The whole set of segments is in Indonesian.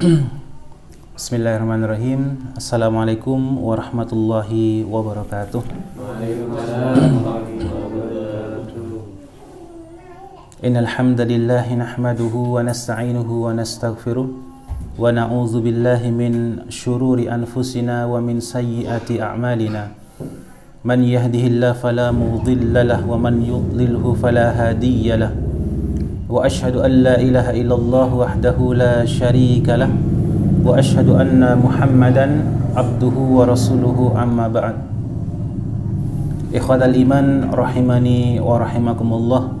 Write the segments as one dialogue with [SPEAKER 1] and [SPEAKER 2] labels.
[SPEAKER 1] Bismillahirrahmanirrahim. Assalamualaikum warahmatullahi wabarakatuh. Innal hamdalillah nahmaduhu wa nasta'inuhu wa nastaghfiruh wa na'udzu billahi min syururi anfusina wa min sayyiati a'malina. Man yahdihillahu fala mudilla lahu wa man yudlilhu fala hadiya lahu. Wa asyhadu an la ilaha illallah wahdahu la syarika lah wa asyhadu anna Muhammadan abduhu wa rasuluhu amma ba'd. Ikhwatal iman rahimani wa rahimakumullah.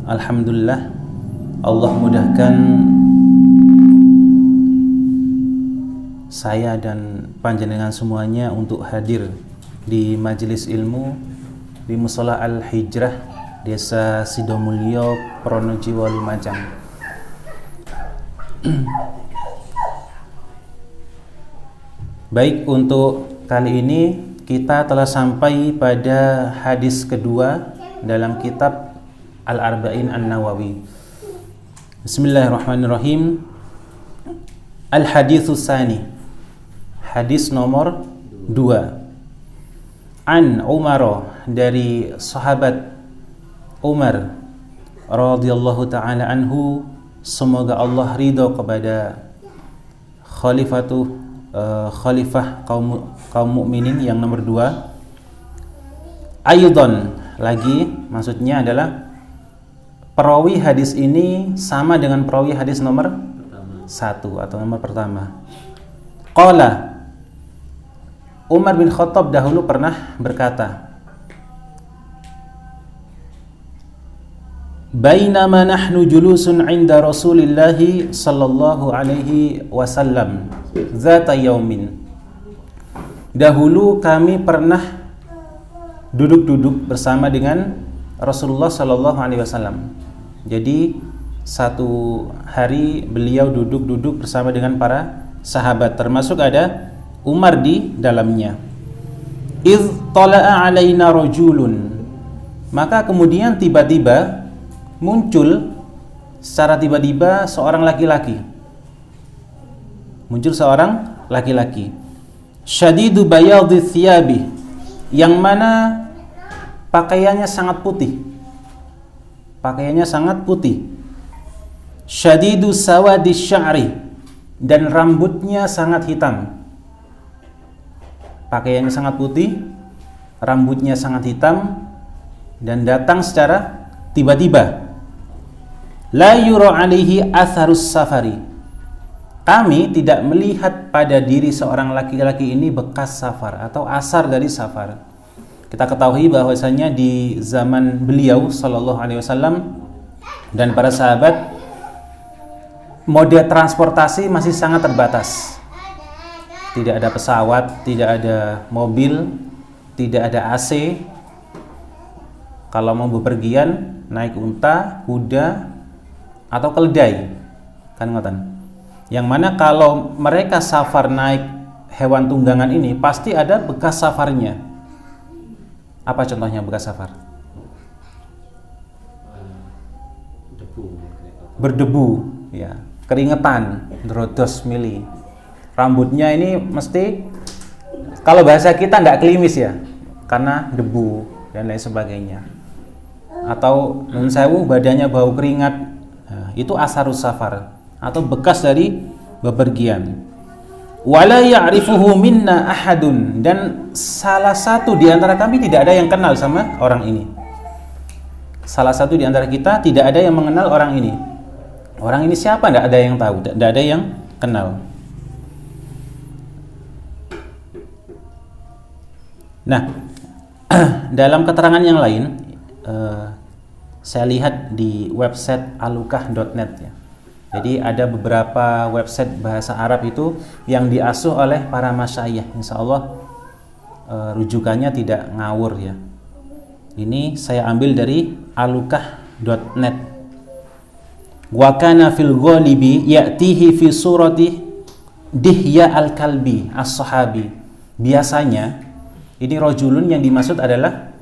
[SPEAKER 1] Alhamdulillah, Allah mudahkan saya dan panjenengan semuanya untuk hadir di majelis ilmu di Mushola Al-Hijrah Desa Sidomulyo, Pronojiwo, Lumajang. Baik, untuk kali ini kita telah sampai pada hadis kedua dalam kitab Al-Arba'in An-Nawawi. Bismillahirrahmanirrahim. Al-Haditsus Tsani. Hadis nomor 2. An Umar, dari sahabat Umar radhiyallahu ta'ala anhu, semoga Allah ridho kepada khalifah kaum mukminin yang nomor 2. Aidon, lagi maksudnya adalah perawi hadis ini sama dengan perawi hadis nomor 1 atau nomor pertama. Qala, Umar bin Khattab dahulu pernah berkata, Bainama nahnu julusun 'inda Rasulillah sallallahu alaihi wasallam zata yaumin. Dahulu kami pernah duduk-duduk bersama dengan Rasulullah sallallahu alaihi wasallam. Jadi satu hari beliau duduk-duduk bersama dengan para sahabat, termasuk ada Umar di dalamnya. Idz tala'a 'alaina rajulun. Maka kemudian tiba-tiba muncul secara tiba-tiba seorang laki-laki. Muncul seorang laki-laki. Syadidu bayadhi thiyabi, yang mana pakaiannya sangat putih. Pakaiannya sangat putih. Syadidu sawadi sya'ri, dan rambutnya sangat hitam. Pakaiannya sangat putih, rambutnya sangat hitam, dan datang secara tiba-tiba. La yura alaihi atharus safari. Kami tidak melihat pada diri seorang laki-laki ini bekas safar atau asar dari safar. Kita ketahui bahwasanya di zaman beliau sallallahu alaihi wasallam dan para sahabat, mode transportasi masih sangat terbatas. Tidak ada pesawat, tidak ada mobil, tidak ada AC. Kalau mau bepergian naik unta, kuda, atau keledai, kan ngoten. Yang mana kalau mereka safar naik hewan tunggangan ini pasti ada bekas safarnya. Apa contohnya bekas safar? Berdebu, ya, keringetan, drodos mili. Rambutnya ini mesti, kalau bahasa kita nggak klimis ya, karena debu dan lain sebagainya. Atau nun sewu, badannya bau keringat. Nah, itu asarus safar atau bekas dari bepergian. Wala ya'rifuhu minna ahadun, dan salah satu di antara kami tidak ada yang kenal sama orang ini. Salah satu di antara kita tidak ada yang mengenal orang ini. Orang ini siapa? Tidak ada yang tahu, tidak ada yang kenal. Nah, dalam keterangan yang lain, saya lihat di website alukah.net ya. Jadi ada beberapa website bahasa Arab itu yang diasuh oleh para masyayikh. Insya Allah rujukannya tidak ngawur ya. Ini saya ambil dari alukah.net. Wa kana fil ghalibi ya'tihi fi surati Dihya al-Kalbi as-sahabi. Biasanya ini rajulun yang dimaksud adalah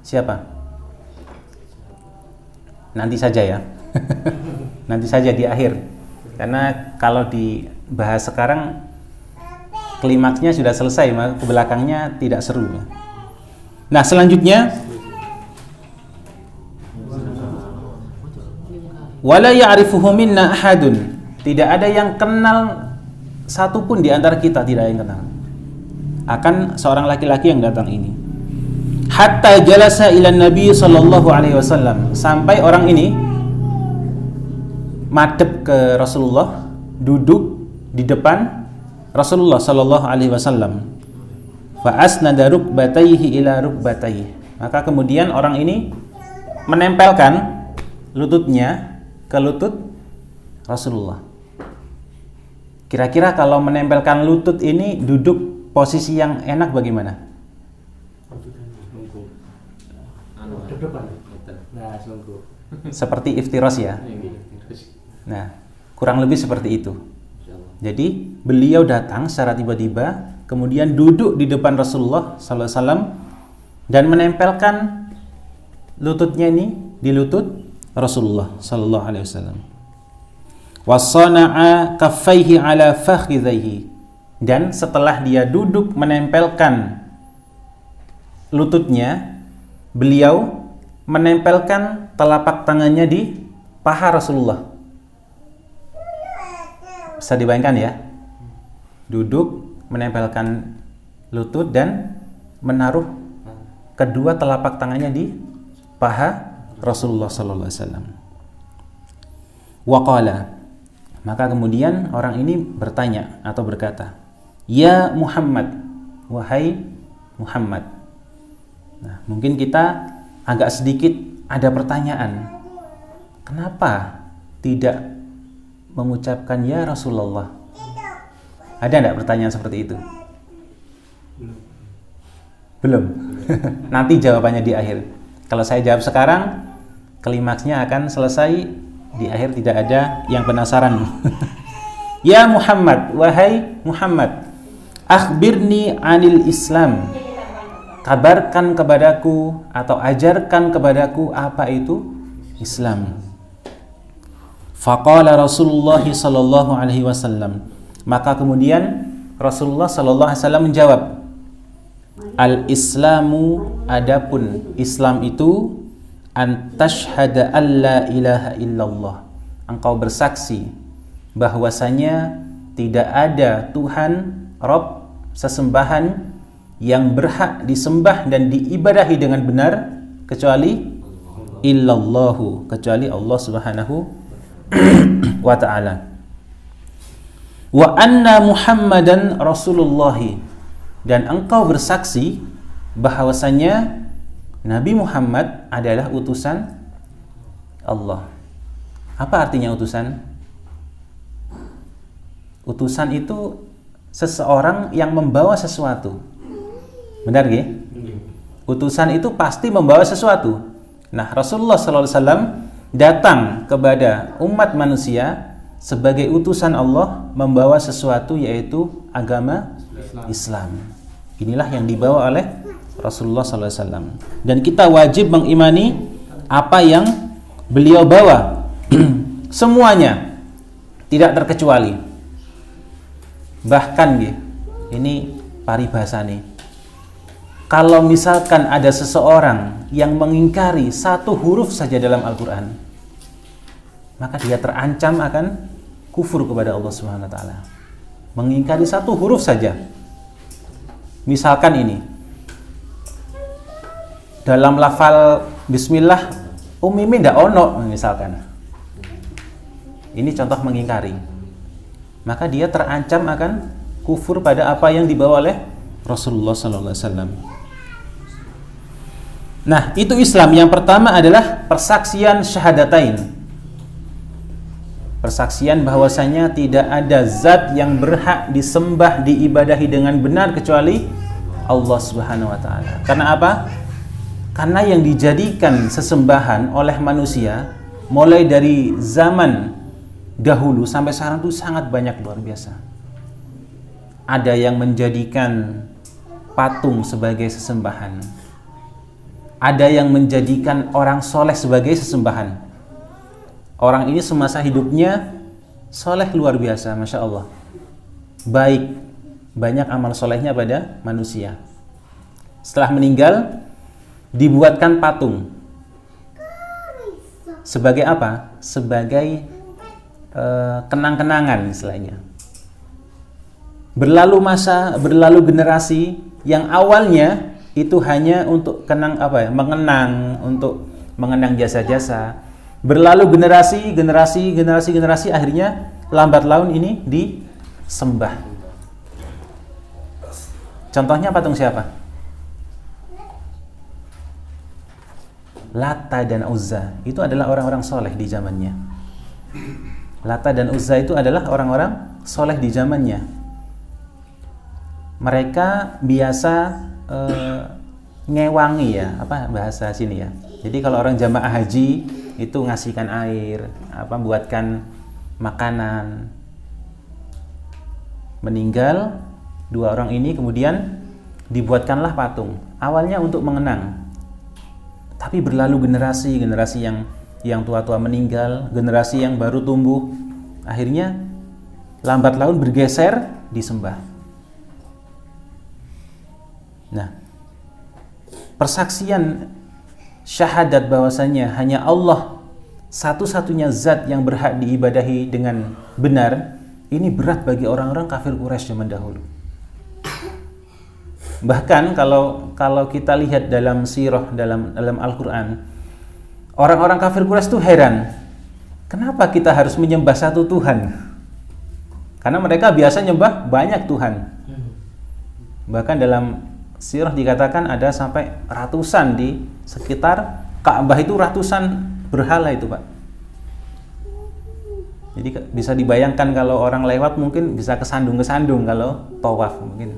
[SPEAKER 1] siapa? Nanti saja ya. Nanti saja di akhir. Karena kalau di bahas sekarang klimaksnya sudah selesai, maka ke belakangnya tidak seru. Nah, selanjutnya wala ya'rifuhu minna ahadun. Tidak ada yang kenal satupun di antara kita, tidak ada yang kenal akan seorang laki-laki yang datang ini. Hatta jalasa ila Nabi sallallahu alaihi wasallam, sampai orang ini madhep ke Rasulullah, duduk di depan Rasulullah sallallahu alaihi wasallam. Fa asnada rukbatayhi ila rukbatayhi. Maka kemudian orang ini menempelkan lututnya ke lutut Rasulullah. Kira-kira kalau menempelkan lutut ini duduk posisi yang enak bagaimana? Seperti iftiros ya. Nah, kurang lebih seperti itu. Jadi beliau datang secara tiba-tiba, kemudian duduk di depan Rasulullah sallallahu alaihi wasallam dan menempelkan lututnya ini di lutut Rasulullah sallallahu alaihi wasallam. Wasana'a kaffaihi ala fakhidhaihi, dan setelah dia duduk menempelkan lututnya, beliau menempelkan telapak tangannya di paha Rasulullah. Bisa dibayangkan ya, duduk menempelkan lutut dan menaruh kedua telapak tangannya di paha Rasulullah sallallahu alaihi wasallam. Waqala, maka kemudian orang ini bertanya atau berkata, "Ya Muhammad, wahai Muhammad." Nah, mungkin kita agak sedikit ada pertanyaan. Kenapa tidak mengucapkan ya Rasulullah? Ada enggak pertanyaan seperti itu? Belum. Nanti jawabannya di akhir. Kalau saya jawab sekarang, klimaksnya akan selesai. Di akhir tidak ada yang penasaran. Ya Muhammad, wahai Muhammad, akhbirni anil Islam. Kabarkan kepadaku atau ajarkan kepadaku apa itu Islam. Faqala Rasulullah sallallahu alaihi wasallam. Maka kemudian Rasulullah sallallahu alaihi wasallam menjawab, Al-Islamu, adapun Islam itu antashhada alla ilaha illallah, engkau bersaksi bahwasanya tidak ada Tuhan, Rabb, sesembahan yang berhak disembah dan diibadahi dengan benar kecuali illallahu, kecuali Allah Subhanahu wa ta'ala. Wa anna Muhammadan Rasulullah, dan engkau bersaksi bahwasanya Nabi Muhammad adalah utusan Allah. Apa artinya utusan? Utusan itu seseorang yang membawa sesuatu. Benar nggih? Utusan itu pasti membawa sesuatu. Nah, Rasulullah SAW datang kepada umat manusia sebagai utusan Allah, membawa sesuatu, yaitu agama Islam. Inilah yang dibawa oleh Rasulullah SAW. Dan kita wajib mengimani apa yang beliau bawa. Semuanya, tidak terkecuali. Bahkan ini paribasa nih, kalau misalkan ada seseorang yang mengingkari satu huruf saja dalam Al-Quran, maka dia terancam akan kufur kepada Allah Subhanahu wa ta'ala. Mengingkari satu huruf saja. Misalkan ini, dalam lafal bismillah umimi ndak ono misalkan. Ini contoh mengingkari. Maka dia terancam akan kufur pada apa yang dibawa oleh Rasulullah sallallahu alaihi wasallam. Nah, itu Islam. Yang pertama adalah persaksian syahadatain. Persaksian bahwasanya tidak ada zat yang berhak disembah, diibadahi dengan benar kecuali Allah Subhanahu wa ta'ala. Karena apa? Karena yang dijadikan sesembahan oleh manusia mulai dari zaman dahulu sampai sekarang itu sangat banyak, luar biasa. Ada yang menjadikan patung sebagai sesembahan. Ada yang menjadikan orang soleh sebagai sesembahan. Orang ini semasa hidupnya soleh luar biasa, Masya Allah. baik, banyak amal solehnya pada manusia. Setelah meninggal, dibuatkan patung. Sebagai apa? Sebagai kenang-kenangan istilahnya. Berlalu masa, berlalu generasi yang awalnya itu hanya untuk mengenang, untuk mengenang jasa-jasa. Berlalu generasi, akhirnya lambat laun ini disembah. Contohnya patung siapa? Lata dan Uzza. Itu adalah orang-orang soleh di zamannya. Lata dan Uzza itu adalah orang-orang soleh di zamannya. Mereka biasa ngewangi ya, apa bahasa sini ya. Jadi kalau orang jamaah haji itu ngasihkan air, buatkan makanan. Meninggal dua orang ini, kemudian dibuatkanlah patung. Awalnya untuk mengenang. Tapi berlalu generasi yang tua-tua meninggal, generasi yang baru tumbuh, akhirnya lambat laun bergeser disembah. Nah, persaksian syahadat bahwasanya hanya Allah satu-satunya zat yang berhak diibadahi dengan benar, ini berat bagi orang-orang kafir Quraisy zaman dahulu. Bahkan kalau kita lihat dalam sirah, dalam Al-Quran, orang-orang kafir Quraisy itu heran, kenapa kita harus menyembah satu Tuhan? Karena mereka biasa nyembah banyak Tuhan. Bahkan dalam sirah dikatakan ada sampai ratusan di sekitar Ka'bah, itu ratusan berhala itu, Pak. Jadi bisa dibayangkan kalau orang lewat mungkin bisa kesandung-kesandung kalau tawaf mungkin.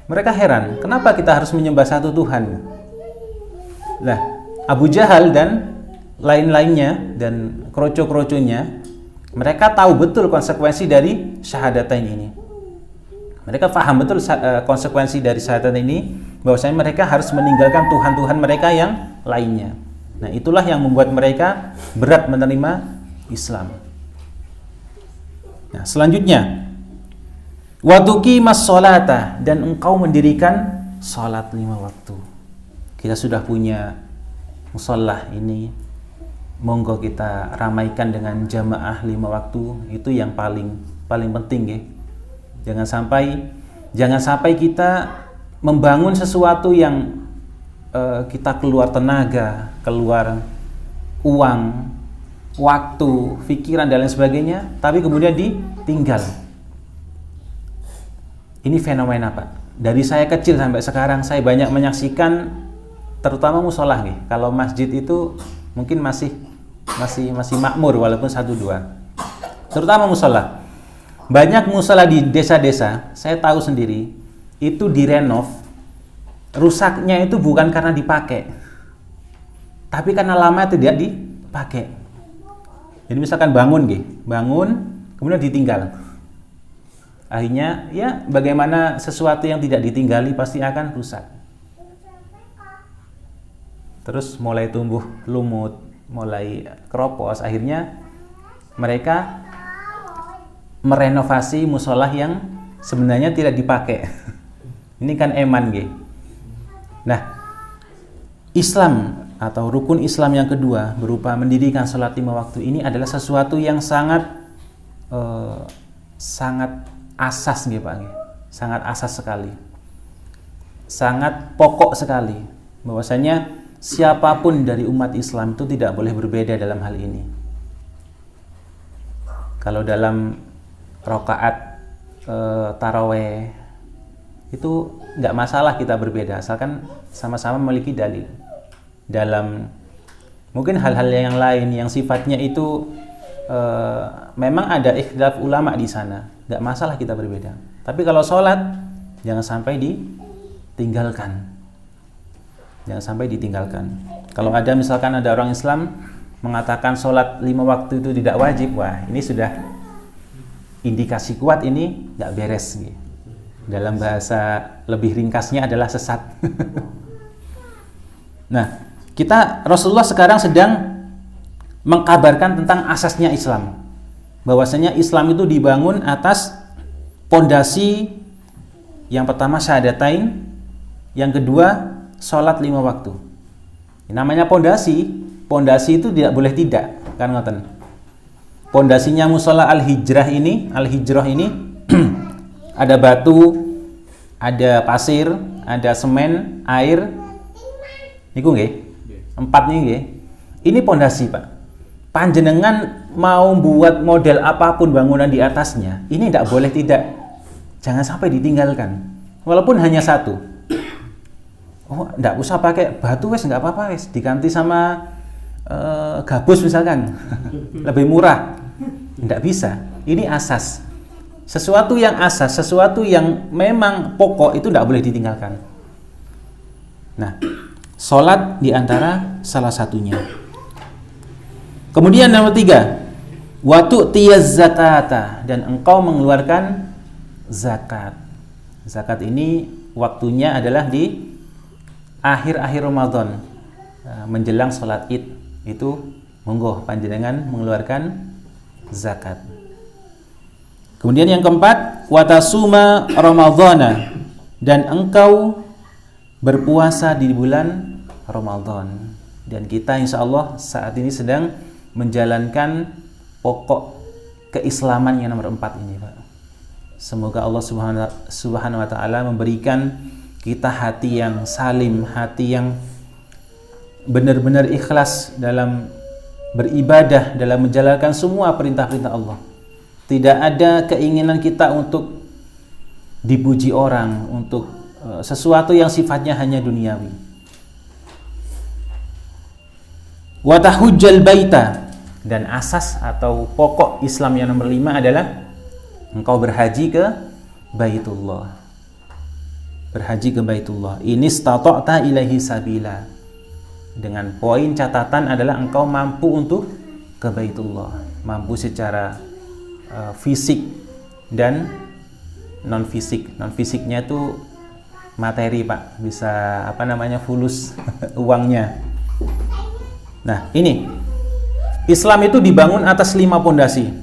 [SPEAKER 1] Mereka heran, kenapa kita harus menyembah satu Tuhan? Nah, Abu Jahal dan lain-lainnya dan kroco-kroconya, mereka tahu betul konsekuensi dari syahadatain ini. Mereka paham betul konsekuensi dari syahadatain ini, bahwasanya mereka harus meninggalkan Tuhan-Tuhan mereka yang lainnya. Nah, itulah yang membuat mereka berat menerima Islam. Nah, selanjutnya, wa tuqimas sholata, dan engkau mendirikan salat 5 waktu. Kita sudah punya musholah ini, monggo kita ramaikan dengan jamaah 5 waktu. Itu yang paling penting ya. Jangan sampai kita membangun sesuatu yang kita keluar tenaga, keluar uang, waktu, pikiran dan lain sebagainya, tapi kemudian ditinggal. Ini fenomena, Pak. Dari saya kecil sampai sekarang saya banyak menyaksikan, terutama musholah nih. Kalau masjid itu mungkin masih makmur walaupun 1-2. Terutama musholah. Banyak musholah di desa-desa, saya tahu sendiri, itu direnov. Rusaknya itu bukan karena dipakai, tapi karena lama tidak dipakai. Jadi misalkan bangun, kemudian ditinggal. Akhirnya ya bagaimana sesuatu yang tidak ditinggali pasti akan rusak. Terus mulai tumbuh lumut, mulai keropos, akhirnya mereka merenovasi musholah yang sebenarnya tidak dipakai. Ini kan eman nggih. Nah, Islam atau rukun Islam yang kedua berupa mendirikan salat 5 waktu ini adalah sesuatu yang sangat asas nggih Pak, sangat asas sekali, sangat pokok sekali, bahwasanya siapapun dari umat Islam itu tidak boleh berbeda dalam hal ini. Kalau dalam rakaat taraweh itu nggak masalah kita berbeda, asalkan sama-sama memiliki dalil. Dalam mungkin hal-hal yang lain yang sifatnya itu memang ada ikhtilaf ulama di sana, nggak masalah kita berbeda. Tapi kalau sholat jangan sampai ditinggalkan, Kalau ada misalkan ada orang Islam mengatakan sholat 5 waktu itu tidak wajib, wah ini sudah indikasi kuat ini nggak beres nih. Dalam bahasa lebih ringkasnya adalah sesat. Nah, Rasulullah sekarang sedang mengkabarkan tentang asasnya Islam. bahwasanya Islam itu dibangun atas pondasi yang pertama syahadatain, yang kedua sholat 5 waktu. Namanya pondasi itu tidak boleh tidak, kan ngoten. Pondasinya musola al-hijrah ini ada batu, ada pasir, ada semen, air. Niku nggih. 4 nih nggih. Ini pondasi, Pak. Panjenengan mau buat model apapun bangunan di atasnya, ini tidak boleh tidak. Jangan sampai ditinggalkan. Walaupun hanya satu. Oh, tidak usah pakai batu wes, nggak apa-apa wes, diganti sama gabus misalkan. Lebih murah. Tidak bisa. Ini asas. Sesuatu yang asas, sesuatu yang memang pokok itu tidak boleh ditinggalkan. Nah, sholat diantara salah satunya. Kemudian nomor 3, watu tiyaz zakata, dan engkau mengeluarkan zakat. Zakat ini waktunya adalah di akhir-akhir Ramadan, menjelang sholat Id. Itu monggo panjenengan mengeluarkan zakat. Kemudian yang keempat, watasuma ramadhana, dan engkau berpuasa di bulan Ramadan. Dan kita insya Allah saat ini sedang menjalankan pokok keislaman yang nomor 4 ini, Pak. Semoga Allah Subhanahu wa Ta'ala memberikan kita hati yang salim, hati yang benar-benar ikhlas dalam beribadah, dalam menjalankan semua perintah-perintah Allah. Tidak ada keinginan kita untuk dipuji orang, untuk sesuatu yang sifatnya hanya duniawi. Wa tahujjal baita, dan asas atau pokok Islam yang nomor 5 adalah engkau berhaji ke Baitullah. Berhaji ke Baitullah. Ini istata'ta ilaihi sabila. Dengan poin catatan adalah engkau mampu untuk ke Baitullah, mampu secara fisik dan non fisik. Non fisiknya itu materi, Pak, bisa fulus uangnya. Nah, ini Islam itu dibangun atas 5 pondasi.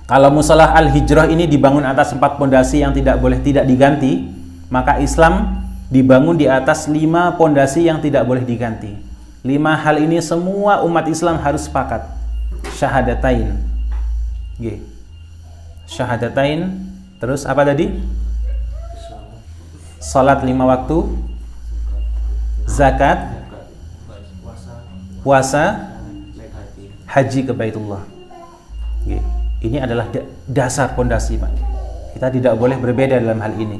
[SPEAKER 1] Kalau musalah al-hijrah ini dibangun atas 4 pondasi yang tidak boleh tidak diganti, maka Islam dibangun di atas 5 pondasi yang tidak boleh diganti. 5 hal ini semua umat Islam harus sepakat. Syahadatain. Nggih. Syahadatain, terus apa tadi? Salat 5 waktu, zakat, puasa, haji ke Baitullah. Ini adalah dasar pondasi, Pak. Kita tidak boleh berbeda dalam hal ini.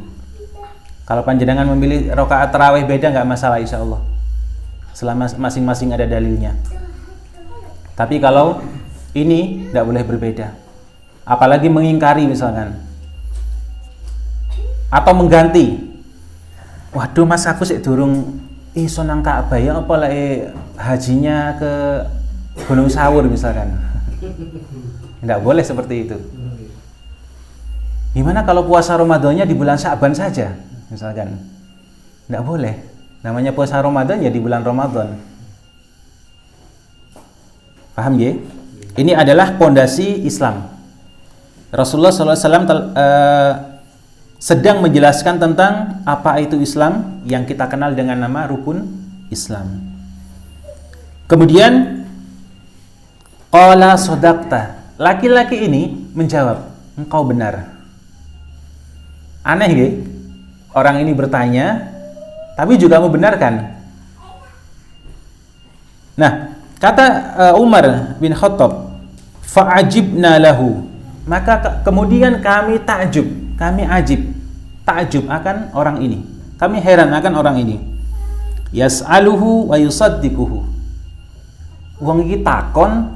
[SPEAKER 1] Kalau panjenengan memilih rakaat tarawih beda nggak masalah, insya Allah, selama masing-masing ada dalilnya. Tapi kalau ini tidak boleh berbeda, apalagi mengingkari misalkan, atau mengganti. Waduh, mas aku sik durung iso nang Ka'bah ya, apa lek hajinya ke Gunung Sawur misalkan. Tidak boleh seperti itu. Gimana kalau puasa Ramadannya di bulan Sya'ban saja misalkan? Tidak boleh. Namanya puasa Ramadan ya di bulan Ramadan. Paham ya? Ini adalah pondasi Islam. Rasulullah SAW sedang menjelaskan tentang apa itu Islam yang kita kenal dengan nama rukun Islam. Kemudian qala sodaqta, laki-laki ini menjawab, engkau benar. Aneh ya? Orang ini bertanya tapi juga membenarkan. Nah, kata Umar bin Khattab, fa'ajibna lahu, maka kemudian kami takjub, kami takjub akan orang ini, kami heran akan orang ini. Yas'aluhu wa yusaddiquhu, wong iki takon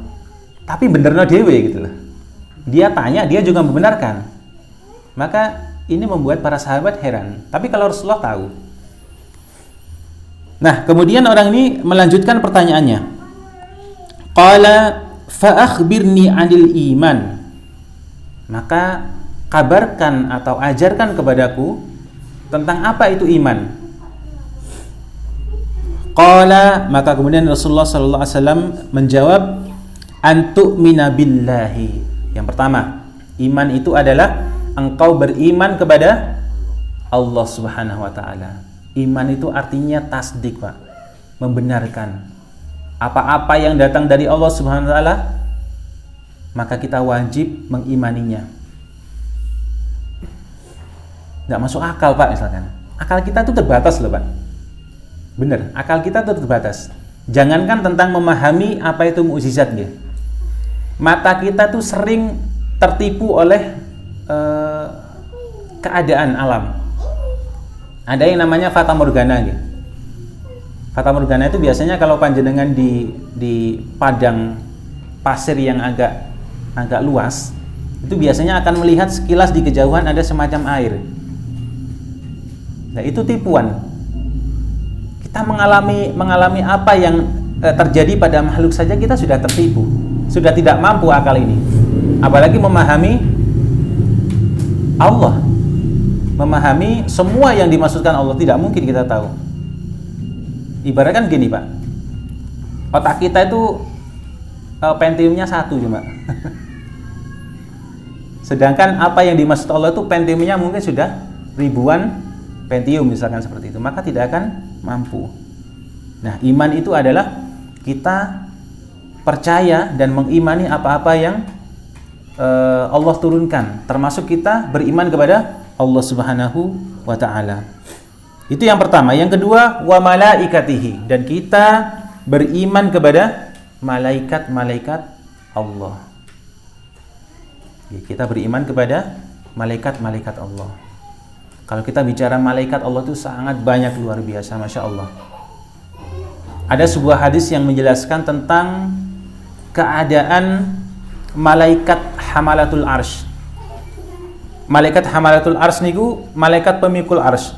[SPEAKER 1] tapi benerno dhewe gitu loh. Dia tanya, dia juga membenarkan. Maka ini membuat para sahabat heran. Tapi kalau Rasulullah tahu. Nah, kemudian orang ini melanjutkan pertanyaannya. Qala fa akhbirni 'anil iman. Maka kabarkan atau ajarkan kepadaku tentang apa itu iman. Qala, maka kemudian Rasulullah sallallahu alaihi wasallam menjawab, antu'mina billahi, Yang pertama, iman itu adalah engkau beriman kepada Allah Subhanahu wa taala. Iman itu artinya tasdik, Pak. Membenarkan apa-apa yang datang dari Allah Subhanahu wa taala, maka kita wajib mengimaninya. Nggak masuk akal, Pak, misalkan. Akal kita itu terbatas loh, Pak. Bener, akal kita itu terbatas. Jangankan tentang memahami apa itu mukjizat, ya. Mata kita tuh sering tertipu oleh keadaan alam. Ada yang namanya fata morgana, ya. Fata morgana itu biasanya kalau panjenengan di padang pasir yang agak luas, itu biasanya akan melihat sekilas di kejauhan ada semacam air. Nah, itu tipuan. Kita mengalami apa yang terjadi pada makhluk saja kita sudah tertipu, sudah tidak mampu akal ini, apalagi memahami Allah, memahami semua yang dimaksudkan Allah. Tidak mungkin kita tahu. Ibaratkan gini, Pak, otak kita itu Pentiumnya 1 cuma sedangkan apa yang dimaksud Allah itu Pentiumnya mungkin sudah ribuan Pentium, misalkan seperti itu, maka tidak akan mampu. Nah, iman itu adalah kita percaya dan mengimani apa-apa yang Allah turunkan, termasuk kita beriman kepada Allah Subhanahu wa ta'ala. Itu yang pertama. Yang kedua, wa malaikatihi, dan kita beriman kepada malaikat-malaikat Allah. Kita beriman kepada malaikat-malaikat Allah. Kalau kita bicara malaikat Allah itu sangat banyak, luar biasa, Masya Allah. Ada sebuah hadis yang menjelaskan tentang keadaan malaikat hamalatul arsy. Malaikat hamalatul arsy niku malaikat pemikul arsy.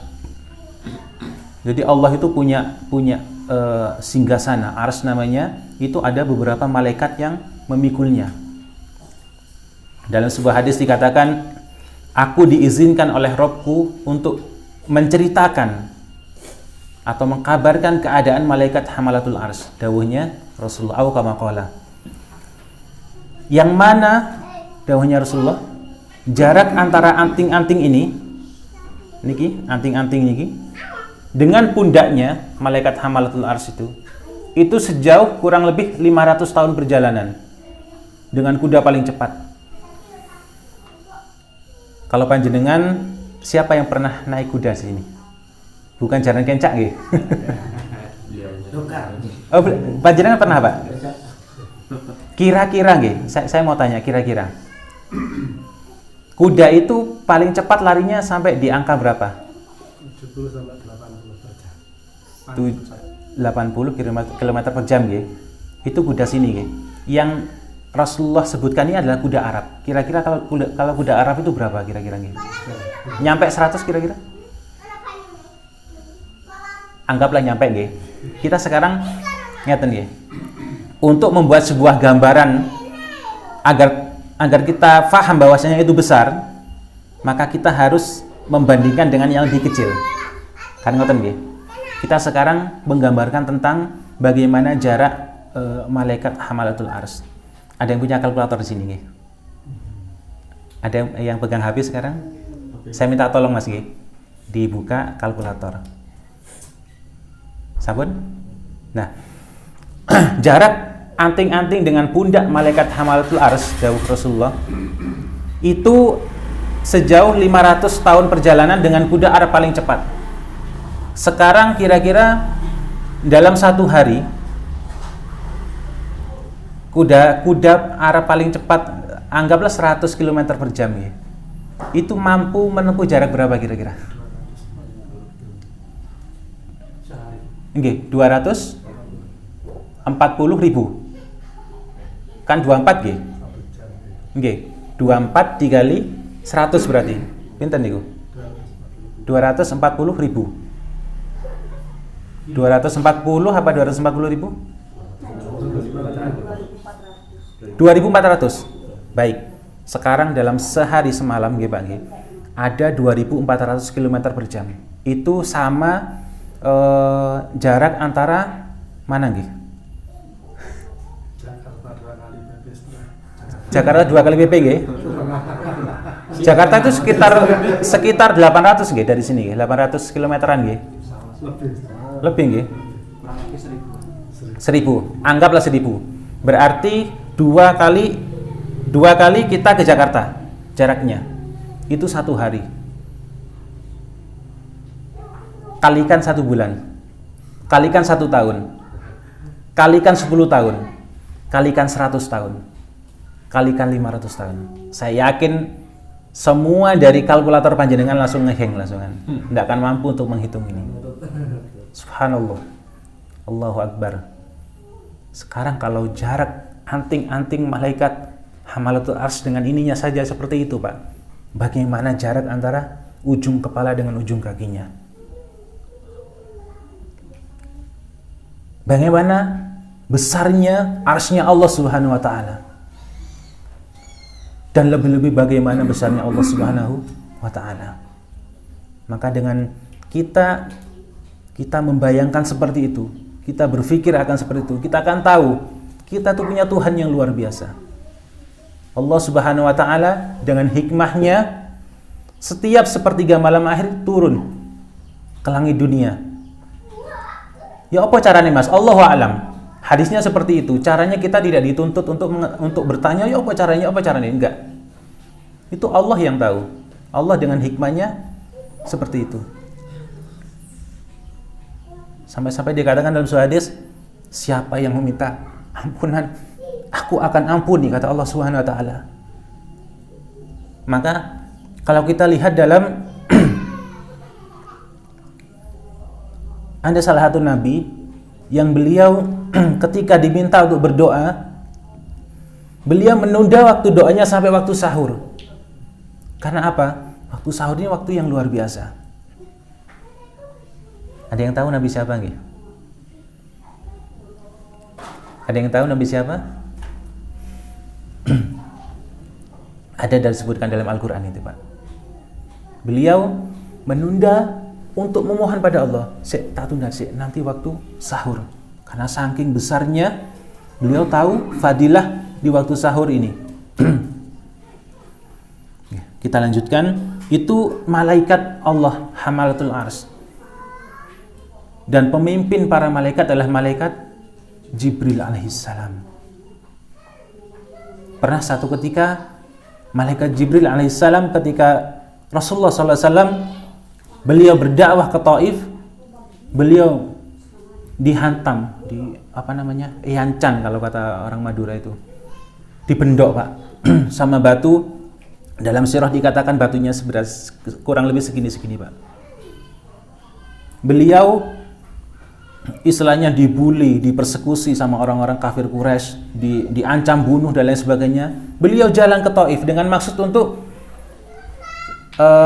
[SPEAKER 1] Jadi Allah itu punya singgasana, arsy namanya. Itu ada beberapa malaikat yang memikulnya. Dalam sebuah hadis dikatakan, aku diizinkan oleh Robku untuk menceritakan atau mengkabarkan keadaan malaikat hamalatul arsy. Dawuhnya Rasulullah kama qala. Yang mana dawuhnya Rasulullah, jarak antara anting-anting ini niki, anting-anting niki, dengan pundaknya malaikat hamalatul arsy itu sejauh kurang lebih 500 tahun perjalanan dengan kuda paling cepat. Kalau panjenengan, siapa yang pernah naik kuda sini? Bukan jalan kencak nggih. Oh, panjenengan pernah, Pak? Kira-kira nggih, saya mau tanya kira-kira. Kuda itu paling cepat larinya sampai di angka berapa?
[SPEAKER 2] 70 sampai 80 per jam.
[SPEAKER 1] 80 km per jam nggih. Itu kuda sini nggih. Yang Rasulullah sebutkan ini adalah kuda Arab. Kira-kira kalau kuda Arab itu berapa kira-kira nggih? Nyampe 100 kira-kira? Anggaplah nyampe nggih. Kita sekarang ngeten nggih. Untuk membuat sebuah gambaran agar kita paham bahwasanya itu besar, maka kita harus membandingkan dengan yang lebih kecil. Kan ngoten nggih. Kita sekarang menggambarkan tentang bagaimana jarak malaikat hamalatul arsy. Ada yang punya kalkulator di sini nggih? Ada yang pegang HP sekarang? Saya minta tolong Mas nggih, dibuka kalkulator. Sampun? Nah, jarak anting-anting dengan pundak malaikat hamalatul arsy dawuh Rasulullah itu sejauh 500 tahun perjalanan dengan kuda Arab paling cepat. Sekarang kira-kira dalam satu hari kuda Arab paling cepat anggaplah 100 km per jam ya. Itu mampu menempuh jarak berapa kira-kira? Nggih, 240.000. Kan 24 nggih. Nggih, 24 dikali 100 berarti. Pinten niku? 240.000. 240 apa 240.000? 2.400. Baik. Sekarang dalam sehari semalam nggih Pak nggih, ada 2.400 km per jam. Itu sama jarak antara mana nggih?
[SPEAKER 2] Jakarta 2 kali PP setengah.
[SPEAKER 1] Jakarta 2 kali PP nggih. Jakarta itu sekitar 800 nggih dari sini nggih, 800 kilometeran nggih. Lebih nggih. 1000. Anggaplah 1000. Berarti 2 kali kita ke Jakarta jaraknya. Itu 1 hari. Kalikan 1 bulan. Kalikan 1 tahun. Kalikan 10 tahun. Kalikan 100 tahun. Kalikan 500 tahun. Saya yakin semua dari kalkulator panjenengan langsung ngeheng langsungan. Tidak akan mampu untuk menghitung ini. Subhanallah. Allahu Akbar. Sekarang kalau jarak anting-anting malaikat Hamalatul Arsy dengan ininya saja seperti itu, Pak. Bagaimana jarak antara ujung kepala dengan ujung kakinya? Bagaimana besarnya arsy-Nya Allah Subhanahu wa taala? Dan lebih-lebih bagaimana besarnya Allah Subhanahu wa taala. Maka dengan kita membayangkan seperti itu, kita berpikir akan seperti itu, kita akan tahu kita tuh punya Tuhan yang luar biasa. Allah Subhanahu wa taala dengan hikmahnya setiap sepertiga malam akhir turun ke langit dunia. Ya apa caranya Mas? Allahu a'lam. Hadisnya seperti itu. Caranya kita tidak dituntut untuk bertanya, ya apa caranya? Apa caranya? Enggak. Itu Allah yang tahu. Allah dengan hikmahnya seperti itu. Sampai-sampai dikatakan dalam suatu hadis, siapa yang meminta ampunan, aku akan ampuni, kata Allah Subhanahu wa taala. Maka kalau kita lihat dalam ada salah satu nabi yang beliau ketika diminta untuk berdoa, beliau menunda waktu doanya sampai waktu sahur. Karena apa? Waktu sahur ini waktu yang luar biasa. Ada yang tahu nabi siapa nggih? Ada yang tahu nabi siapa? Ada disebutkan dalam Al-Quran itu, Pak. Beliau menunda untuk memohon pada Allah, tak tunda nanti waktu sahur. Karena saking besarnya beliau tahu fadilah di waktu sahur ini. Kita lanjutkan. Itu malaikat Allah Hamalatul Arsy. Dan pemimpin para malaikat adalah malaikat Jibril alaihissalam. Pernah satu ketika malaikat Jibril alaihissalam ketika Rasulullah SAW beliau berdakwah ke Taif, beliau dihantam, iancan kalau kata orang Madura itu, dibendok, Pak, sama batu. Dalam sirah dikatakan batunya kurang lebih segini-segini, Pak. Beliau istilahnya dibully, dipersekusi sama orang-orang kafir Quraisy, diancam bunuh dan lain sebagainya. Beliau jalan ke Taif dengan maksud untuk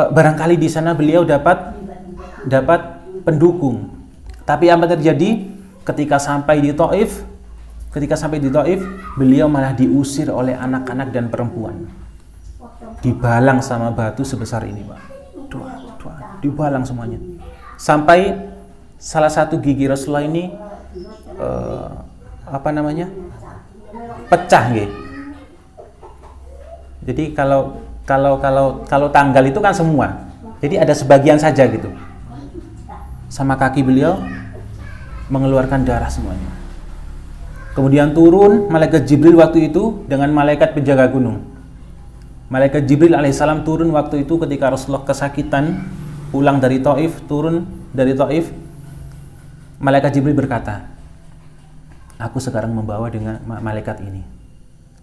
[SPEAKER 1] barangkali di sana beliau dapat pendukung. Tapi apa terjadi ketika sampai di Taif? Beliau malah diusir oleh anak-anak dan perempuan. Dibalang sama batu sebesar ini, Pak. Dibalang semuanya. Sampai salah satu gigi Rasulullah ini pecah nggih. Jadi kalau tanggal itu kan semua. Jadi ada sebagian saja gitu. Sama kaki beliau mengeluarkan darah semuanya. Kemudian turun malaikat Jibril waktu itu dengan malaikat penjaga gunung. Malaikat Jibril alaihissalam turun waktu itu ketika Rasulullah kesakitan pulang dari Taif, turun dari Taif. Malaikat Jibril berkata, aku sekarang membawa dengan malaikat ini.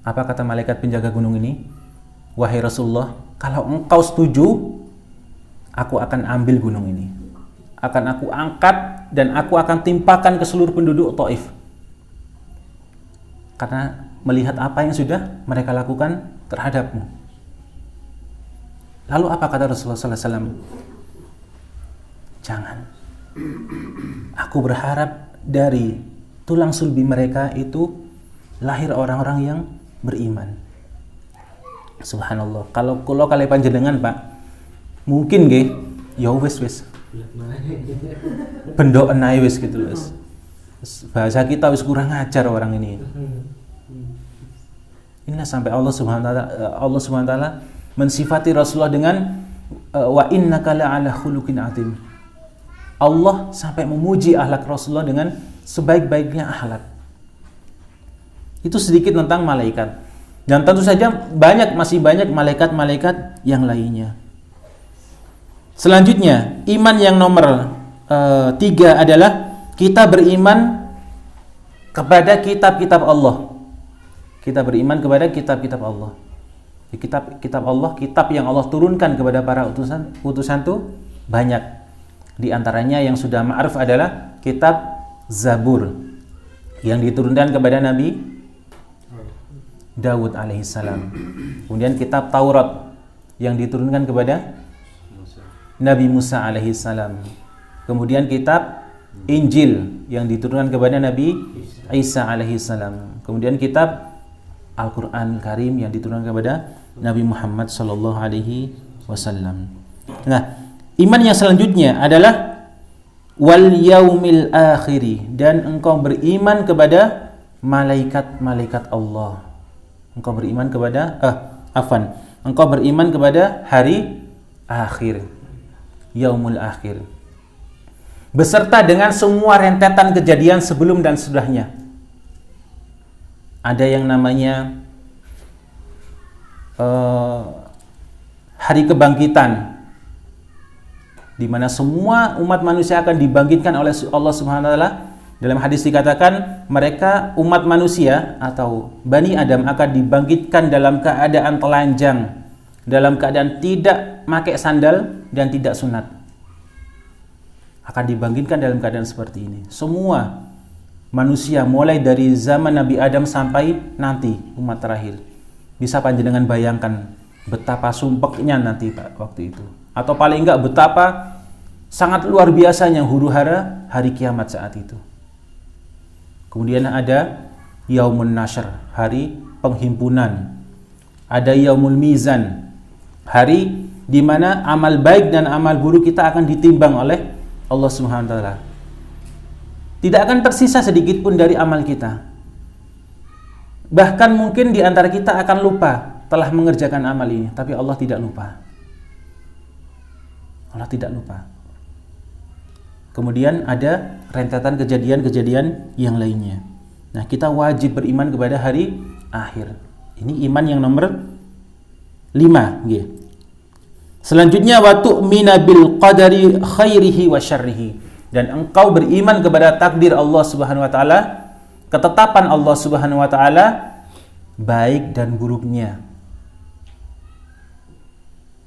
[SPEAKER 1] Apa kata malaikat penjaga gunung ini? Wahai Rasulullah, kalau engkau setuju, aku akan ambil gunung ini. Akan aku angkat dan aku akan timpakan ke seluruh penduduk Taif. Karena melihat apa yang sudah mereka lakukan terhadapmu. Lalu apa kata Rasulullah SAW? Jangan. Aku berharap dari tulang sulbi mereka itu lahir orang-orang yang beriman. Subhanallah. Kalau kalian panjenengan, Pak, mungkin nggih, ya wis. Bendok enai wis gitu, wis. Bahasa kita wis kurang ajar orang ini. Inna, sampai Allah Subhanahu wa taala mensifati Rasulullah dengan wa innaka la'ala khuluqin azim. Allah sampai memuji akhlak Rasulullah dengan sebaik-baiknya akhlak. Itu sedikit tentang malaikat. Dan tentu saja masih banyak malaikat-malaikat yang lainnya. Selanjutnya, iman yang nomor 3 adalah kita beriman kepada kitab-kitab Allah. Kita beriman kepada kitab-kitab Allah. Kitab Allah, kitab yang Allah turunkan kepada para utusan itu banyak. Di antaranya yang sudah ma'ruf adalah kitab Zabur yang diturunkan kepada Nabi Daud alaihissalam. Kemudian kitab Taurat yang diturunkan kepada Nabi Musa alaihissalam. Kemudian kitab Injil yang diturunkan kepada Nabi Isa alaihissalam. Kemudian kitab Al-Quran Karim yang diturunkan kepada Nabi Muhammad sallallahu alaihi wasallam. Nah, iman yang selanjutnya adalah wal yaumil akhiri, dan engkau beriman kepada malaikat-malaikat Allah. Engkau beriman kepada engkau beriman kepada hari akhir, yaumul akhir, beserta dengan semua rentetan kejadian sebelum dan sesudahnya. Ada yang namanya hari kebangkitan, di mana semua umat manusia akan dibangkitkan oleh Allah Subhanahu wa taala. Dalam hadis dikatakan mereka umat manusia atau Bani Adam akan dibangkitkan dalam keadaan telanjang, dalam keadaan tidak pakai sandal dan tidak sunat. Akan dibangkitkan dalam keadaan seperti ini. Semua manusia mulai dari zaman Nabi Adam sampai nanti umat terakhir. Bisa panjenengan bayangkan betapa sumpeknya nanti waktu itu. Atau paling enggak betapa sangat luar biasanya huru-hara hari kiamat saat itu. Kemudian ada Yaumun Nashr, hari penghimpunan. Ada Yaumul Mizan, hari di mana amal baik dan amal buruk kita akan ditimbang oleh Allah Subhanahu wa taala. Tidak akan tersisa sedikit pun dari amal kita. Bahkan mungkin di antara kita akan lupa telah mengerjakan amal ini, tapi Allah tidak lupa. Allah tidak lupa. Kemudian ada rentetan kejadian-kejadian yang lainnya. Nah, kita wajib beriman kepada hari akhir. Ini iman yang nomor 5. Selanjutnya wa tu'mina bil qadari khairihi wa syarrihi, dan engkau beriman kepada takdir Allah Subhanahu wa taala, ketetapan Allah Subhanahu wa taala, baik dan buruknya.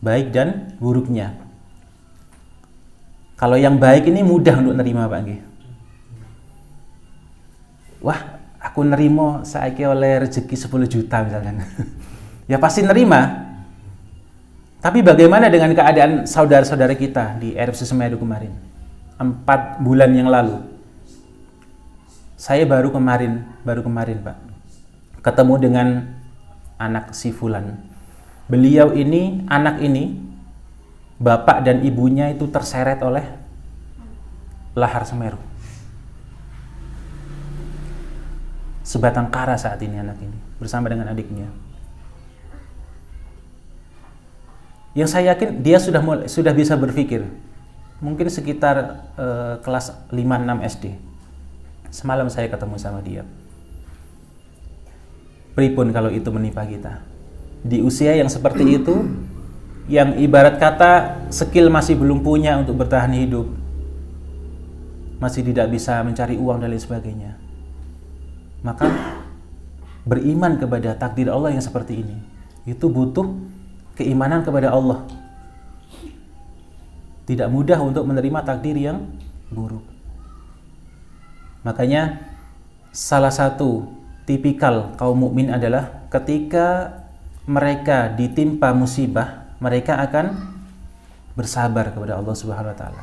[SPEAKER 1] Baik dan buruknya. Kalau yang baik ini mudah untuk nerima, Pak nggih. Wah, aku nerima saiki oleh rezeki 10 juta misalkan. Ya pasti nerima. Tapi bagaimana dengan keadaan saudara-saudara kita di erupsi Semeru kemarin? 4 bulan yang lalu. Saya baru kemarin Pak, ketemu dengan anak si Fulan. Beliau ini, anak ini, bapak dan ibunya itu terseret oleh lahar Semeru. Sebatang kara saat ini anak ini, bersama dengan adiknya. Yang saya yakin dia sudah bisa berpikir. Mungkin sekitar kelas 5-6 SD. Semalam saya ketemu sama dia. Pripun kalau itu menimpa kita? Di usia yang seperti itu, yang ibarat kata skill masih belum punya untuk bertahan hidup, masih tidak bisa mencari uang dan lain sebagainya, maka beriman kepada takdir Allah yang seperti ini itu butuh keimanan kepada Allah. Tidak mudah untuk menerima takdir yang buruk. Makanya salah satu tipikal kaum mukmin adalah ketika mereka ditimpa musibah, mereka akan bersabar kepada Allah Subhanahu wa taala.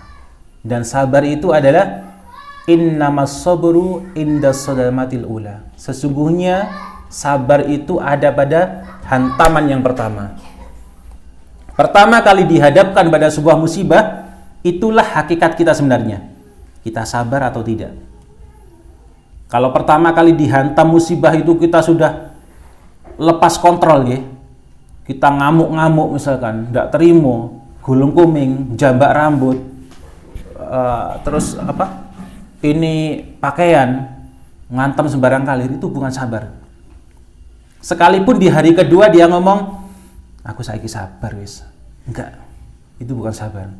[SPEAKER 1] Dan sabar itu adalah innamas sabru indas sadamatil ula. Sesungguhnya sabar itu ada pada hantaman yang pertama. Pertama kali dihadapkan pada sebuah musibah, itulah hakikat kita sebenarnya. Kita sabar atau tidak. Kalau pertama kali dihantam musibah itu kita sudah lepas kontrol ya. Kita ngamuk-ngamuk misalkan, ndak terima, gulung kuming, jambak rambut, terus apa? Ini pakaian, ngantem sembarang kali, itu bukan sabar. Sekalipun di hari kedua dia ngomong, aku saiki sabar wis. Enggak. Itu bukan sabar.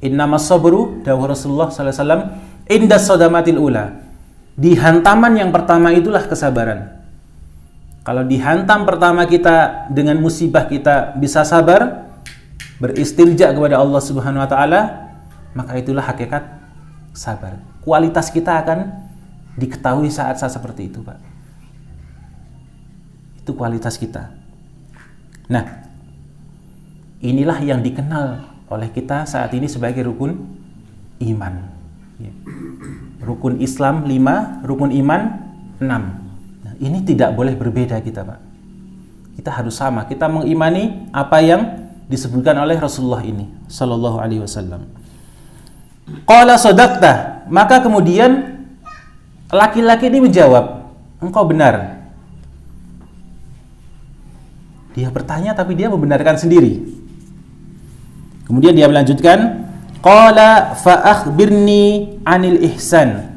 [SPEAKER 1] Innamas sabru dawuh Rasulullah sallallahu alaihi wasallam inda sadamatil ula. Di hantaman yang pertama itulah kesabaran. Kalau dihantam pertama kita dengan musibah kita bisa sabar, beristilja kepada Allah Subhanahu wa taala, maka itulah hakikat sabar. Kualitas kita akan diketahui saat-saat seperti itu, Pak. Itu kualitas kita. Nah, inilah yang dikenal oleh kita saat ini sebagai rukun iman. Rukun Islam 5, rukun iman 6. Ini tidak boleh berbeda kita, Pak. Kita harus sama. Kita mengimani apa yang disebutkan oleh Rasulullah ini sallallahu alaihi wasallam. Qala sadaqta. Maka kemudian laki-laki ini menjawab, engkau benar. Dia bertanya tapi dia membenarkan sendiri. Kemudian dia melanjutkan, qala fa akhbirni 'anil ihsan.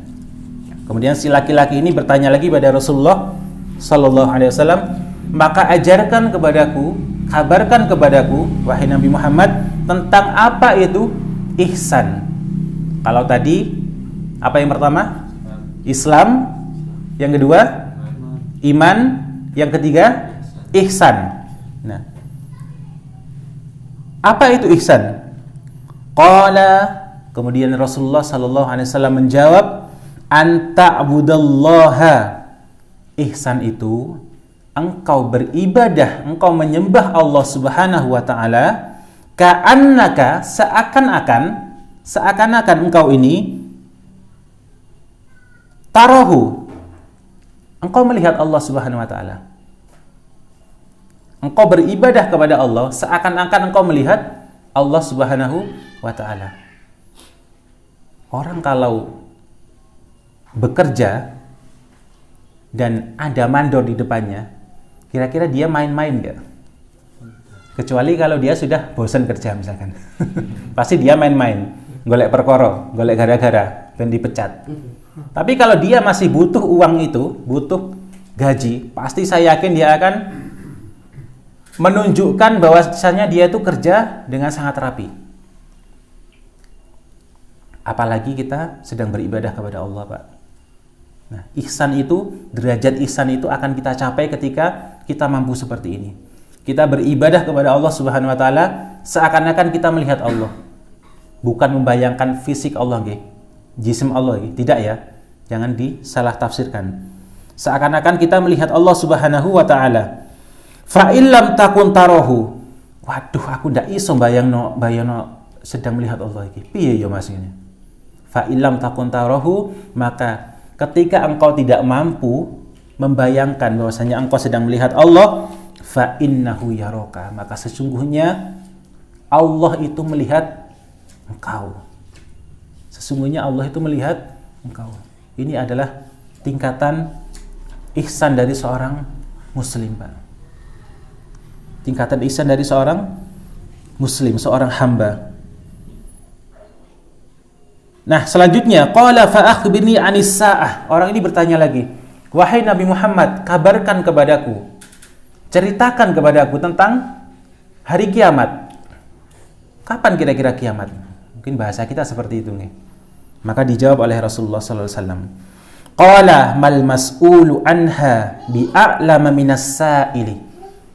[SPEAKER 1] Kemudian si laki-laki ini bertanya lagi pada Rasulullah sallallahu alaihi wasallam, maka ajarkan kepadaku, kabarkan kepadaku wahai Nabi Muhammad tentang apa itu ihsan. Kalau tadi apa yang pertama? Islam, yang kedua iman, yang ketiga ihsan. Nah, apa itu ihsan? Qala, kemudian Rasulullah sallallahu alaihi wasallam menjawab, anta'budallaha. Ihsan itu engkau beribadah, engkau menyembah Allah Subhanahu wa taala ka'annaka, seakan-akan engkau ini tarahu, engkau melihat Allah Subhanahu wa taala. Engkau beribadah kepada Allah seakan-akan engkau melihat Allah Subhanahu wa taala. Orang kalau bekerja dan ada mandor di depannya, kira-kira dia main-main nggak? Kecuali kalau dia sudah bosan kerja misalkan. Pasti dia main-main, golek perkara, golek gara-gara, dan dipecat. Tapi kalau dia masih butuh uang itu, butuh gaji, pasti saya yakin dia akan menunjukkan bahwasanya dia itu kerja dengan sangat rapi. Apalagi kita sedang beribadah kepada Allah, Pak. Nah, ihsan itu, derajat ihsan itu akan kita capai ketika kita mampu seperti ini. Kita beribadah kepada Allah Subhanahu wa taala seakan-akan kita melihat Allah. Bukan membayangkan fisik Allah nggih. Jism Allah nggih, tidak ya. Jangan disalah tafsirkan. Seakan-akan kita melihat Allah Subhanahu wa taala. Fa illam takun tarahu. Waduh, aku ndak iso bayangno sedang melihat Allah iki. Piye ya Mas ini? Fa illam takun tarahu, maka ketika engkau tidak mampu membayangkan bahwasanya engkau sedang melihat Allah, fa innahu yaraka, maka sesungguhnya Allah itu melihat engkau. Sesungguhnya Allah itu melihat engkau. Ini adalah tingkatan ihsan dari seorang muslim, Pak. Tingkatan ihsan dari seorang muslim, seorang hamba. Nah, selanjutnya qala fa akhbirni 'anis saah. Orang ini bertanya lagi, wahai Nabi Muhammad, kabarkan kepadaku, ceritakan kepadaku tentang hari kiamat. Kapan kira-kira kiamat? Mungkin bahasa kita seperti itu nih. Maka dijawab oleh Rasulullah sallallahu alaihi wasallam, qala mal mas'ulu anha bi'a'lama minas sa'ili.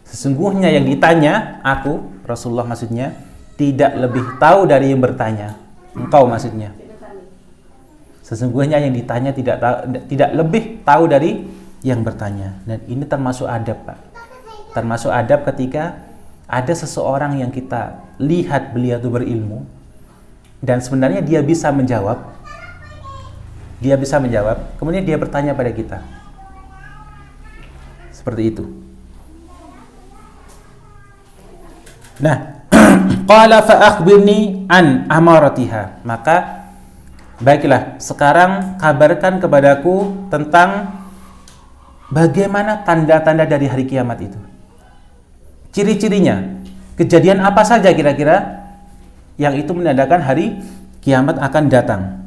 [SPEAKER 1] Sesungguhnya yang ditanya, aku, Rasulullah maksudnya, tidak lebih tahu dari yang bertanya. Engkau maksudnya. Sesungguhnya yang ditanya tidak lebih tahu dari yang bertanya. Dan ini termasuk adab, Pak. Termasuk adab ketika ada seseorang yang kita lihat beliau itu berilmu dan sebenarnya dia bisa menjawab. Dia bisa menjawab, kemudian dia bertanya pada kita. Seperti itu. Nah, qala fa akhbirni an amaratiha. Maka baiklah, sekarang kabarkan kepadaku tentang bagaimana tanda-tanda dari hari kiamat itu? Ciri-cirinya, kejadian apa saja kira-kira yang itu menandakan hari kiamat akan datang?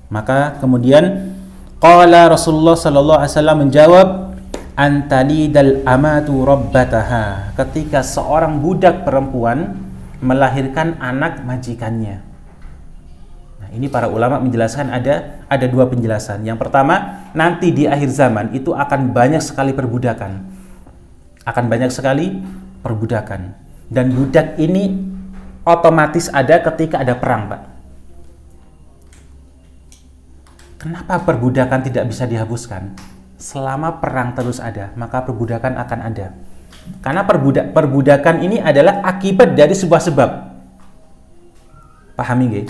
[SPEAKER 1] Maka kemudian qala Rasulullah sallallahu alaihi wasallam menjawab, antalidal amatu rabbataha, ketika seorang budak perempuan melahirkan anak majikannya. Nah, ini para ulama menjelaskan ada dua penjelasan. Yang pertama, nanti di akhir zaman itu akan banyak sekali perbudakan. Akan banyak sekali perbudakan. Dan budak ini otomatis ada ketika ada perang, Pak. Kenapa perbudakan tidak bisa dihapuskan? Selama perang terus ada, maka perbudakan akan ada. Karena perbudakan ini adalah akibat dari sebuah sebab. Pahami nggih?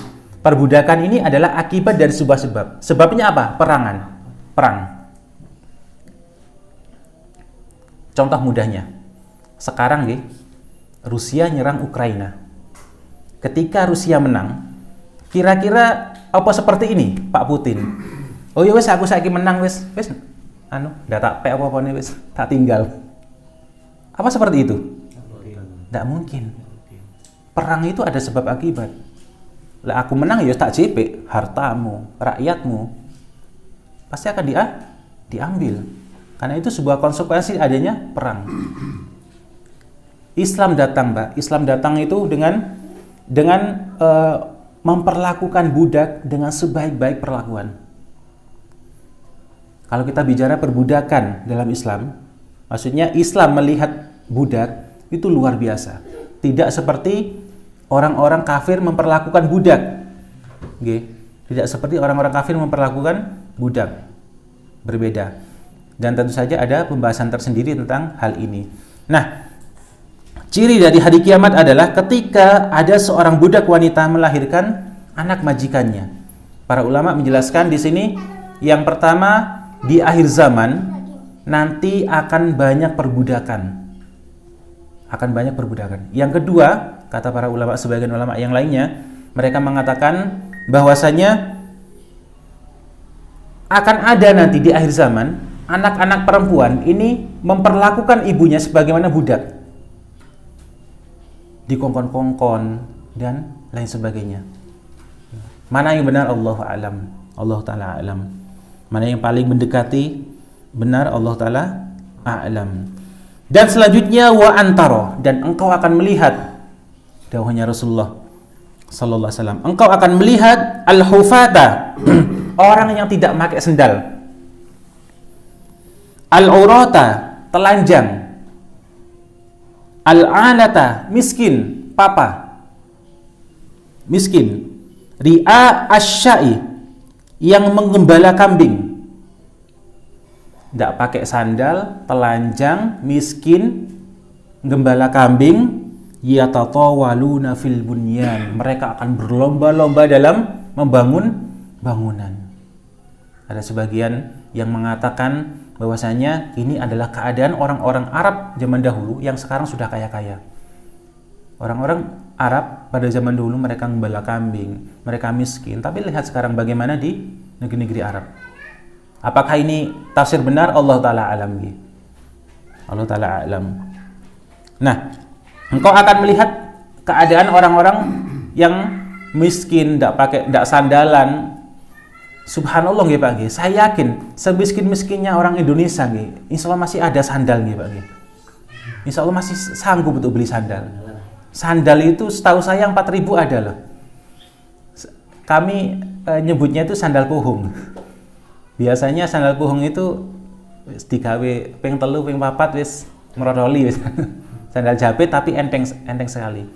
[SPEAKER 1] Perbudakan ini adalah akibat dari sebuah sebab. Sebabnya apa? Perang. Contoh mudahnya. Sekarang nggih, Rusia nyerang Ukraina. Ketika Rusia menang, kira-kira apa seperti ini, Pak Putin? Oh ya wes, aku saiki menang wes, ndak tak pe apa-apa nih wes, tak tinggal. Apa seperti itu? Tidak mungkin. Perang itu ada sebab akibat. Lah aku menang ya tak jepek, hartamu, rakyatmu pasti akan diambil. Karena itu sebuah konsekuensi adanya perang. Islam datang, Mbak. Islam datang itu dengan memperlakukan budak dengan sebaik-baik perlakuan. Kalau kita bicara perbudakan dalam Islam, maksudnya Islam melihat budak itu luar biasa. Tidak seperti orang-orang kafir memperlakukan budak. Tidak seperti orang-orang kafir memperlakukan budak. Berbeda. Dan tentu saja ada pembahasan tersendiri tentang hal ini. Nah, ciri dari hari kiamat adalah ketika ada seorang budak wanita melahirkan anak majikannya. Para ulama menjelaskan di sini, yang pertama, di akhir zaman nanti akan banyak perbudakan. Yang kedua, kata para ulama, sebagian ulama yang lainnya, mereka mengatakan bahwasanya akan ada nanti di akhir zaman anak-anak perempuan ini memperlakukan ibunya sebagaimana budak. Dikongkon-kongkon dan lain sebagainya. Mana yang benar? Allahu a'lam. Allah taala a'lam. Mana yang paling mendekati benar? Allah taala a'lam. Dan selanjutnya wa antaro, dan engkau akan melihat, dawuhnya Rasulullah sallallahu alaihi wasallam, engkau akan melihat al-hufata, orang yang tidak pakai sendal, al-urata, telanjang, al-alata, miskin, papa, miskin, ri'a asyai, yang menggembala kambing, tidak pakai sandal, telanjang, miskin, gembala kambing, yatatawaluna fil bunyan, mereka akan berlomba-lomba dalam membangun bangunan. Ada sebagian yang mengatakan bahwasanya ini adalah keadaan orang-orang Arab zaman dahulu yang sekarang sudah kaya-kaya. Orang-orang Arab pada zaman dulu mereka gembala kambing, mereka miskin, tapi lihat sekarang bagaimana di negeri-negeri Arab. Apakah ini tafsir benar? Allah taala alam. Allah taala alam. Nah, engkau akan melihat keadaan orang-orang yang miskin, tidak sandalan. Subhanallah nggih Pak nggih. Saya yakin semiskin-miskinnya orang Indonesia nggih, insyaallah masih ada sandal nggih Pak nggih. Insyaallah masih sanggup untuk beli sandal. Sandal itu setahu saya 4.000 ada loh. Kami nyebutnya itu sandal puhung. Biasanya sandal puhung itu digawe ping 3, ping 4 wis merodoli wis. Sandal jepit tapi enteng sekali.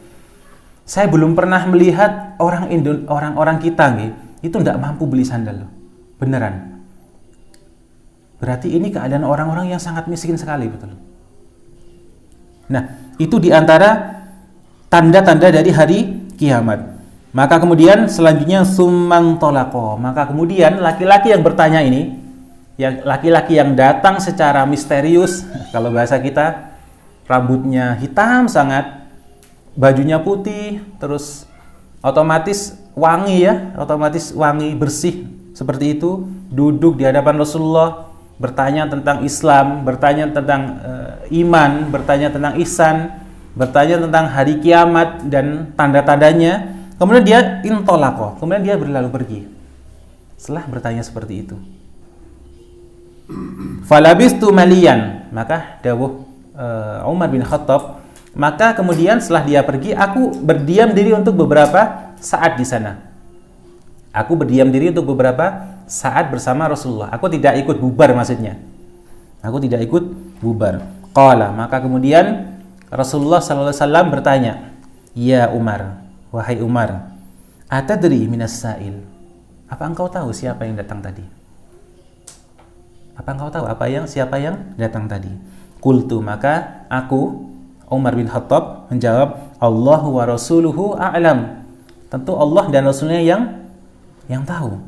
[SPEAKER 1] Saya belum pernah melihat orang-orang kita nggih itu tidak mampu beli sandal loh. Beneran. Berarti ini keadaan orang-orang yang sangat miskin sekali, betul. Nah, itu diantara tanda-tanda dari hari kiamat. Maka kemudian selanjutnya summan tolako. Maka kemudian laki-laki yang bertanya ini, laki-laki yang datang secara misterius, kalau bahasa kita, rambutnya hitam sangat, bajunya putih, terus otomatis wangi ya, otomatis wangi bersih seperti itu, duduk di hadapan Rasulullah bertanya tentang Islam, bertanya tentang iman, bertanya tentang ihsan, bertanya tentang hari kiamat dan tanda-tandanya. Kemudian dia intolaqo, kemudian dia berlalu pergi. Setelah bertanya seperti itu. Falabistu maliyan, maka dawuh Umar bin Khattab, maka kemudian setelah dia pergi, aku berdiam diri untuk beberapa saat di sana. Aku berdiam diri untuk beberapa saat bersama Rasulullah. Aku tidak ikut bubar maksudnya. Aku tidak ikut bubar. Qala, maka kemudian Rasulullah sallallahu alaihi wasallam bertanya, "Ya Umar, wahai Umar, atadri minas sa'il? Apa engkau tahu siapa yang datang tadi? Apa engkau tahu siapa yang datang tadi?" Qultu, maka aku Umar bin Khattab menjawab, "Allahu wa rasuluhu a'lam." Tentu Allah dan Rasulnya yang tahu.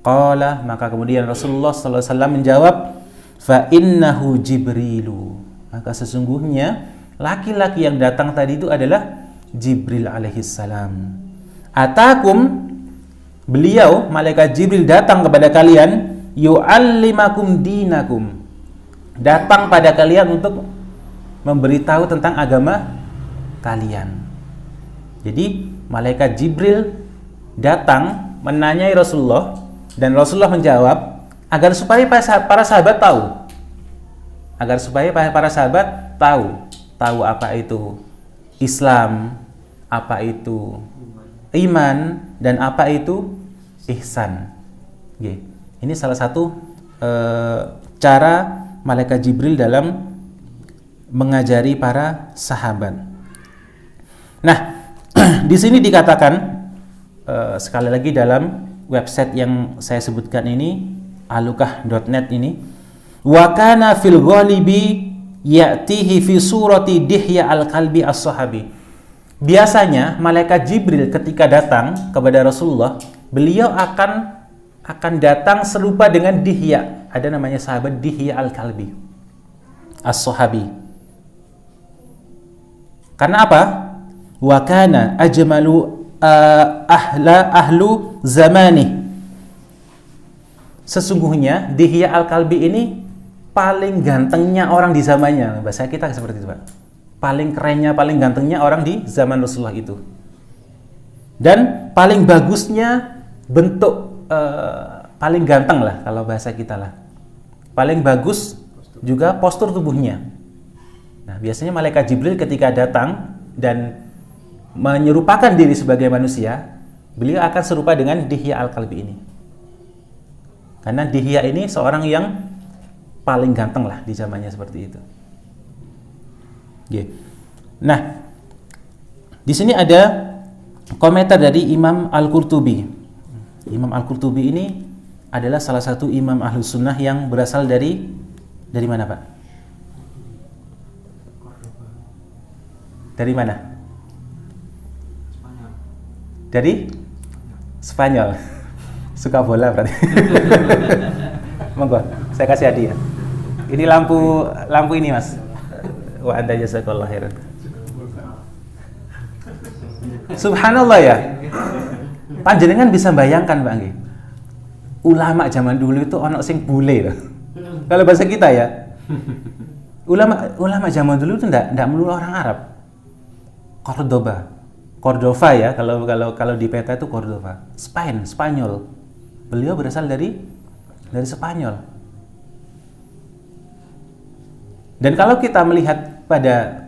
[SPEAKER 1] Qala, maka kemudian Rasulullah sallallahu alaihi wasallam menjawab, "Fa innahu Jibrilu." Maka sesungguhnya laki-laki yang datang tadi itu adalah Jibril alaihi salam. Atakum, beliau malaikat Jibril datang kepada kalian, yu'allimakum dinakum. Datang pada kalian untuk memberitahu tentang agama kalian. Jadi malaikat Jibril datang menanyai Rasulullah, dan Rasulullah menjawab agar supaya para sahabat tahu. Agar supaya para sahabat tahu apa itu Islam, apa itu iman, dan apa itu ihsan. Ini salah satu cara malaikat Jibril dalam mengajari para sahabat. Nah, di sini dikatakan sekali lagi dalam website yang saya sebutkan ini, alukah.net ini, wa kana fil ghalibi ya'tihi fi surati Dihya al-Kalbi as-Sahabi. Biasanya malaikat Jibril ketika datang kepada Rasulullah, beliau akan datang serupa dengan Dihya. Ada namanya sahabat Dihya al-Kalbi as-Sahabi. Karena apa? Wa kana ajmalu ahlu zamani. Sesungguhnya Dihya al-Kalbi ini paling gantengnya orang di zamannya. Bahasa kita seperti itu, Pak. Paling kerennya, paling gantengnya orang di zaman Rasulullah itu. Dan paling bagusnya bentuk, paling ganteng lah kalau bahasa kita lah. Paling bagus juga postur tubuhnya. Nah, biasanya malaikat Jibril ketika datang dan menyerupakan diri sebagai manusia, beliau akan serupa dengan Dihya al-Kalbi ini. Karena Dihya ini seorang yang paling ganteng lah di zamannya seperti itu. Nah, di sini ada komentar dari Imam Al-Qurtubi. Imam Al-Qurtubi ini adalah salah satu imam Ahlus Sunnah yang berasal dari mana, Pak? Dari mana? Dari Spanyol. Suka bola berarti. Monggo, saya kasih hadiah. Ini lampu ini, Mas. Wa anta jazakallahu khairan. Subhanallah ya. Panjenengan bisa bayangkan, Pak nggih. Ulama zaman dulu itu ono sing bule loh. Kalau bahasa kita ya. Ulama zaman dulu itu enggak melulu orang Arab. Cordova ya, kalau di peta itu Cordova. Spanyol. Beliau berasal dari Spanyol. Dan kalau kita melihat pada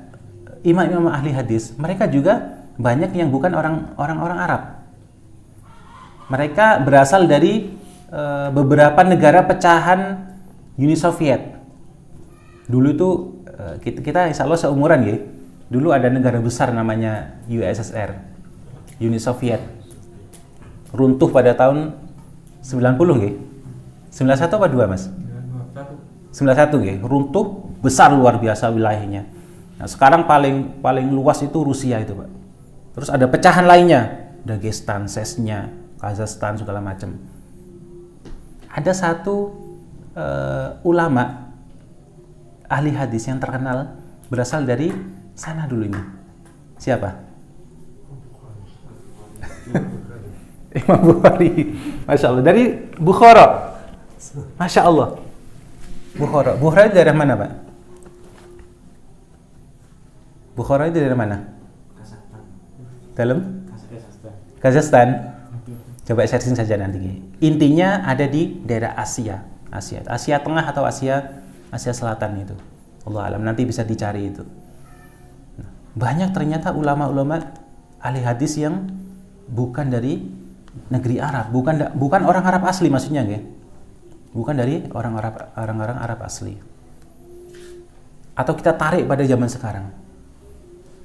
[SPEAKER 1] imam-imam ahli hadis, mereka juga banyak yang bukan orang-orang Arab. Mereka berasal dari beberapa negara pecahan Uni Soviet. Dulu itu kita insya Allah seumuran ya. Dulu ada negara besar namanya USSR, Uni Soviet. Runtuh pada tahun 90 nggih. 91 apa 2, Mas? 91 nggih. Runtuh besar luar biasa wilayahnya. Nah, sekarang paling luas itu Rusia itu, Pak. Terus ada pecahan lainnya, Dagestan, Chechnya, Kazakhstan segala macam. Ada satu ulama ahli hadis yang terkenal berasal dari sana dulu ini. Siapa? Imam Bukhari. Masya Allah. Dari Bukhara. Masya Allah. Bukhara. Bukhara itu daerah mana, Pak? Bukhara itu daerah mana? Dalam? Kazakhstan. Coba searching saja nanti. Intinya ada di daerah Asia. Asia Tengah atau Asia Selatan itu. Allah alam, nanti bisa dicari itu. Banyak ternyata ulama-ulama ahli hadis yang bukan dari negeri Arab, bukan orang Arab asli maksudnya, nggih. Bukan dari orang-orang Arab asli. Atau kita tarik pada zaman sekarang.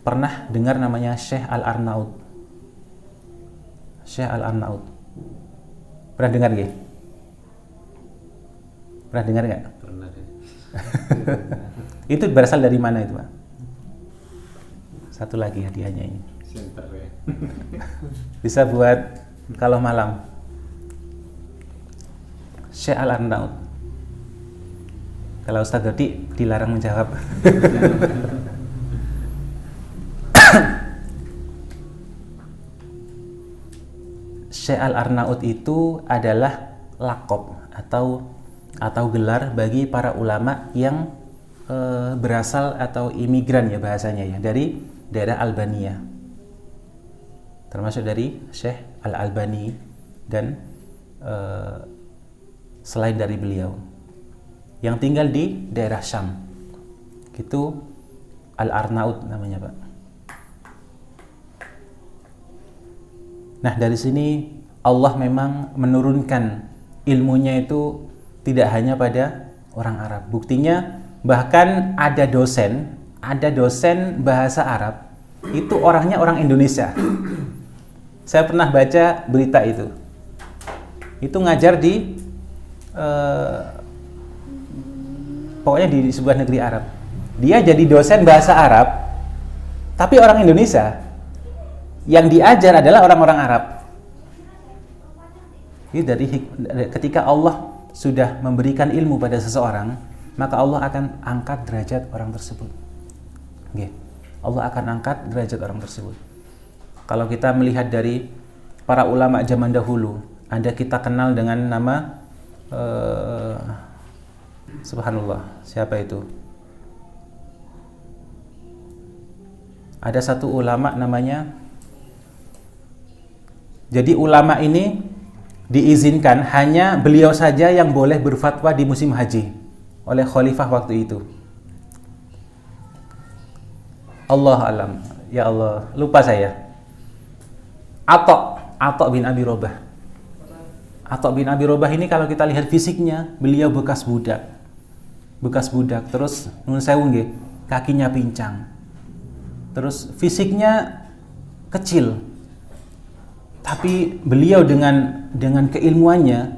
[SPEAKER 1] Pernah dengar namanya Syekh Al-Arnaud? Syekh Al-Arnaud. Pernah dengar nggih? Pernah dengar nggak?
[SPEAKER 2] Pernah deh.
[SPEAKER 1] Itu berasal dari mana itu, Pak? Satu lagi hadiahnya ini.
[SPEAKER 2] Center ya.
[SPEAKER 1] Bisa buat kalau malam. Syekh Al-Arnaud. Kalau Ustaz Dodi dilarang menjawab. Syekh Al-Arnaud itu adalah laqab atau gelar bagi para ulama yang berasal atau imigran ya bahasanya ya dari daerah Albania. Termasuk dari Syekh Al-Albani dan selain dari beliau yang tinggal di daerah Syam. Itu Al-Arnaud namanya, Pak. Nah, dari sini Allah memang menurunkan ilmunya itu tidak hanya pada orang Arab. Buktinya bahkan ada dosen bahasa Arab itu orangnya orang Indonesia. Saya pernah baca berita itu. Itu ngajar di pokoknya di sebuah negeri Arab. Dia jadi dosen bahasa Arab, tapi orang Indonesia. Yang diajar adalah orang-orang Arab. Jadi ketika Allah sudah memberikan ilmu pada seseorang, maka Allah akan angkat derajat orang tersebut. Okay. Allah akan angkat derajat orang tersebut. Kalau kita melihat dari para ulama zaman dahulu, ada kita kenal dengan nama subhanallah, siapa itu? Ada satu ulama namanya. Jadi ulama ini diizinkan hanya beliau saja yang boleh berfatwa di musim haji oleh khalifah waktu itu. Allah alam, ya Allah, lupa saya. Atta bin Abi Robah. Atta bin Abi Robah ini kalau kita lihat fisiknya, beliau bekas budak. Terus nun sewu nggih, kakinya pincang. Terus fisiknya kecil. Tapi beliau dengan keilmuannya,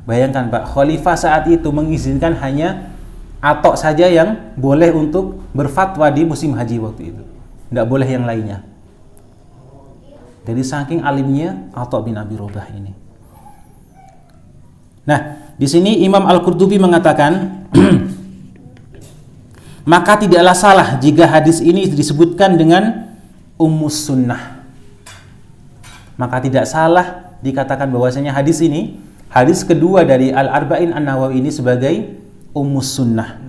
[SPEAKER 1] bayangkan Pak, khalifah saat itu mengizinkan hanya Atta saja yang boleh untuk berfatwa di musim haji waktu itu. Tidak boleh yang lainnya. Jadi saking alimnya Atta bin Abi Robah ini. Nah, di sini Imam Al-Qurtubi mengatakan maka tidaklah salah jika hadis ini disebutkan dengan ummus sunnah. Maka tidak salah dikatakan bahwasanya hadis ini, hadis kedua dari Al-Arba'in An-Nawawi ini sebagai ummus sunnah.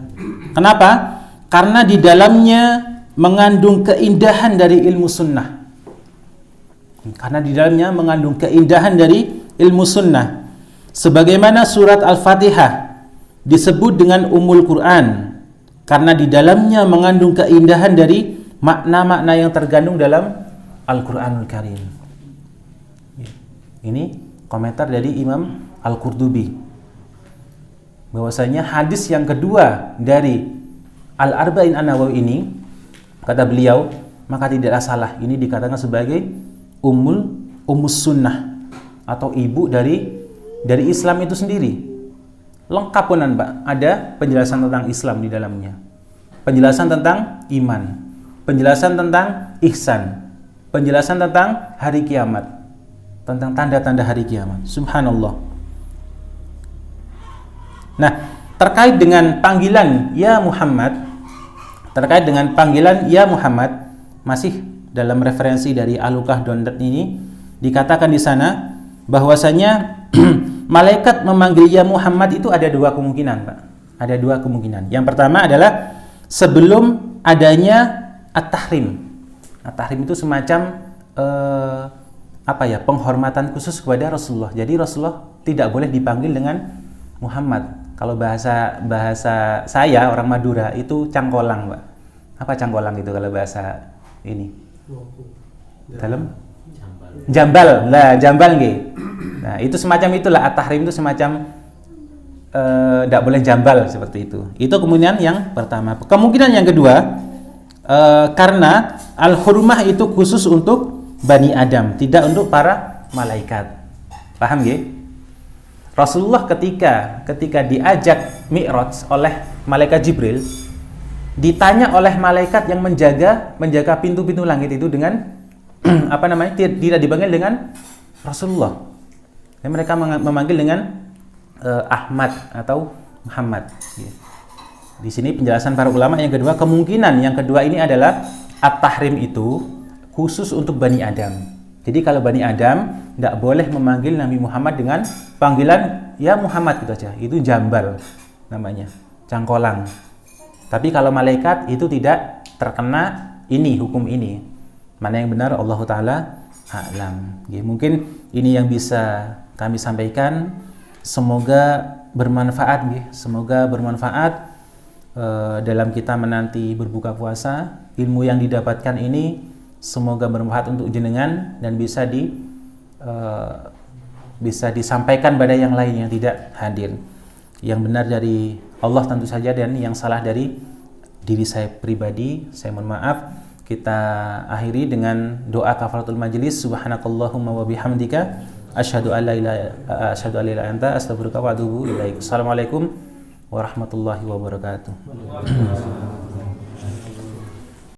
[SPEAKER 1] Kenapa? Karena di dalamnya mengandung keindahan dari ilmu sunnah. Sebagaimana surat Al-Fatihah disebut dengan Ummul Quran, karena di dalamnya mengandung keindahan dari makna-makna yang terkandung dalam Al-Quranul Karim. Ini komentar dari Imam Al-Qurtubi. Bahwasanya hadis yang kedua dari Al-Arba'in An-Nawawi ini, kata beliau, maka tidaklah salah ini dikatakan sebagai ummus sunnah atau ibu dari Islam itu sendiri. Lengkap punan, Pak. Ada penjelasan tentang Islam di dalamnya. Penjelasan tentang iman, penjelasan tentang ihsan, penjelasan tentang hari kiamat, tentang tanda-tanda hari kiamat. Subhanallah. Nah, terkait dengan panggilan ya Muhammad, masih dalam referensi dari alukah.net ini dikatakan di sana bahwasanya malaikat memanggil ya Muhammad itu ada dua kemungkinan, Pak. Ada dua kemungkinan. Yang pertama adalah sebelum adanya at-tahrim. At-tahrim itu semacam penghormatan khusus kepada Rasulullah. Jadi Rasulullah tidak boleh dipanggil dengan Muhammad. Kalau bahasa saya orang Madura itu cangkolang, Pak. Apa cangkolang itu kalau bahasa ini? Dalam? Jambal. Lah, jambal nggih. Nah, itu semacam itulah at-tahrim itu semacam tidak boleh jambal seperti itu. Itu kemungkinan yang pertama. Kemungkinan yang kedua, karena al-hurmah itu khusus untuk Bani Adam, tidak untuk para malaikat. Paham nggih? Rasulullah ketika diajak Mi'raj oleh malaikat Jibril, ditanya oleh malaikat yang menjaga pintu-pintu langit itu dengan tidak dipanggil dengan Rasulullah. Dan mereka memanggil dengan Ahmad atau Muhammad. Di sini penjelasan para ulama yang kedua, kemungkinan yang kedua ini adalah at-tahrim itu khusus untuk Bani Adam. Jadi kalau Bani Adam tidak boleh memanggil Nabi Muhammad dengan panggilan ya Muhammad gitu aja. Itu jambal namanya, cangkolang. Tapi kalau malaikat itu tidak terkena hukum ini. Mana yang benar Allah Ta'ala a'lam. Ya, mungkin ini yang bisa kami sampaikan. Semoga bermanfaat ya. Semoga bermanfaat dalam kita menanti berbuka puasa. Ilmu yang didapatkan ini semoga bermanfaat untuk jenengan dan bisa disampaikan pada yang lain yang tidak hadir. Yang benar dari Allah tentu saja, dan yang salah dari diri saya pribadi. Saya mohon maaf. Kita akhiri dengan doa kafaratul majlis. Subhanakallahumma wa bihamdika asyhadu an la ilaha illa anta astaghfiruka wa atubu ilaik. Assalamualaikum warahmatullahi wabarakatuh.